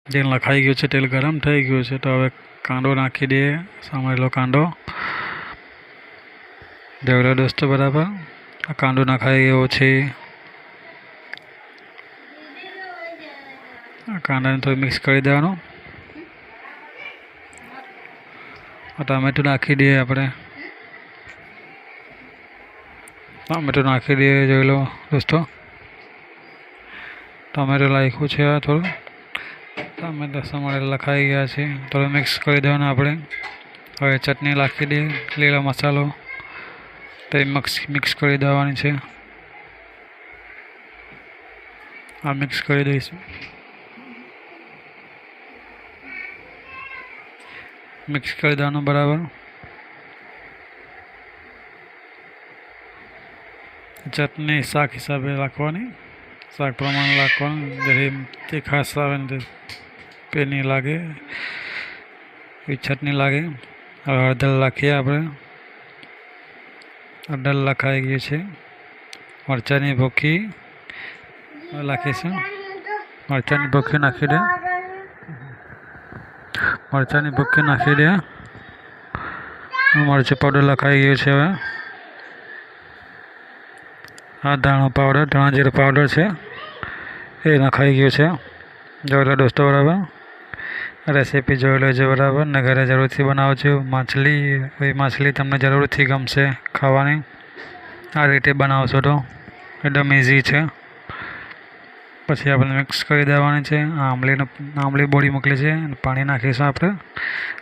તેલ નખાઈ ગયું છે, તેલ ગરમ થઈ ગયું છે તો હવે કાંદો નાખી દઈએ, સમારેલો કાંદો. જોઈ લો દોસ્તો બરાબર, આ કાંદો નખાઈ ગયો છે. કાંદાને થોડું મિક્સ કરી દેવાનું. ટામેટું નાખી દઈએ આપણે, ટામેટું નાખી દઈએ. જોઈ લો દોસ્તો, ટામેટું નાખ્યું છે. થોડું ટામેટા સમારેલા લખાઈ ગયા છે, થોડું મિક્સ કરી દેવાનું આપણે. હવે ચટણી નાખી દઈએ, લીલો મસાલો તે મિક્સ કરી દેવાની છે. આ મિક્સ કરી દઈશું. મિક્સ કરી દેવાનું બરાબર. ચટણી શાક હિસાબે રાખવાની, શાક પ્રમાણે રાખવાનું, જેથી તીખાશ આવે ને તે નહીં લાગે, એ ચટણી લાગે. હવે હળદર નાખીએ આપણે, હળદર લખાઈ ગઈ છે. મરચાંની ભૂકી નાખીશું, મરચાંની ભૂકી નાખી દે, મરચાંની ભૂકી નાખી દે. મરચું પાવડર લખાઈ ગયું છે. હવે આ ધાણા પાવડર, ધાણા જીરું પાવડર છે એ નખાઈ ગયું છે. જોઈ લો દોસ્તો બરાબર, રેસીપી જોઈ લેજો બરાબર ને ઘરે જરૂરથી બનાવજો. માછલી તમને જરૂરથી ગમશે ખાવાની. આ રીતે બનાવશો તો એકદમ ઇઝી છે. પછી આપણે મિક્સ કરી દેવાની છે. આંબલી બોળી મોકલી છે, પાણી નાખીશું આપણે.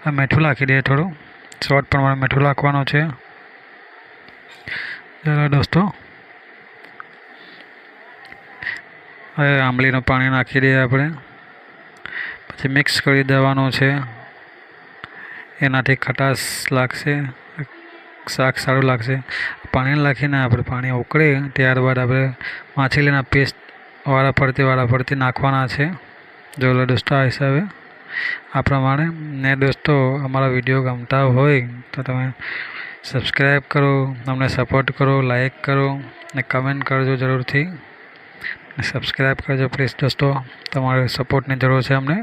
આ મીઠું નાખી દઈએ, થોડું સ્વાદ પ્રમાણે મીઠું નાખવાનું છે. ચાલો દોસ્તો, હવે આંબલીનું પાણી નાખી દઈએ આપણે. પછી મિક્સ કરી દેવાનું છે, એનાથી ખટાશ લાગશે, શાક સારું લાગશે. પાણી નાખીને આપણે પાણી ઉકળે ત્યારબાદ આપણે માછલીના પેસ્ટ વારા ફરતી નાખવાના છે. જોઈ લો દોસ્તો આ હિસાબે, આ પ્રમાણે. ને દોસ્તો અમારા વિડીયો ગમતા હોય તો તમે સબસ્ક્રાઈબ કરો, અમને સપોર્ટ કરો, લાઈક કરો ને કમેન્ટ કરજો જરૂરથી. સબસ્ક્રાઈબ કરજો પ્લીઝ દોસ્તો, તમારે સપોર્ટની જરૂર છે અમને.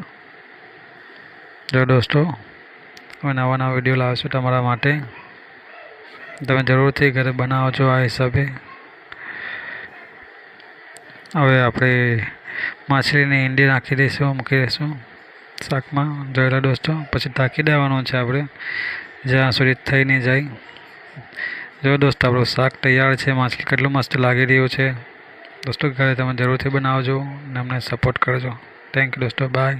જો દોસ્તો અમે નવા વિડીયો લાવીશું તમારા માટે, તમે જરૂરથી ઘરે બનાવજો આ હિસાબે. હવે આપણે માછલીની ઈંડી નાખી દઈશું, મૂકી દઈશું શાકમાં. જોઈ લો દોસ્તો, પછી ઢાંકી દેવાનું છે આપણે જ્યાં સુધી થઈ નહીં જાય. જો દોસ્તો આપણું શાક તૈયાર છે. માછલી કેટલું મસ્ત લાગી રહ્યું છે દોસ્તો. ઘરે તમે જરૂરથી બનાવજો અને અમને સપોર્ટ કરજો. થેન્ક યુ દોસ્તો, બાય.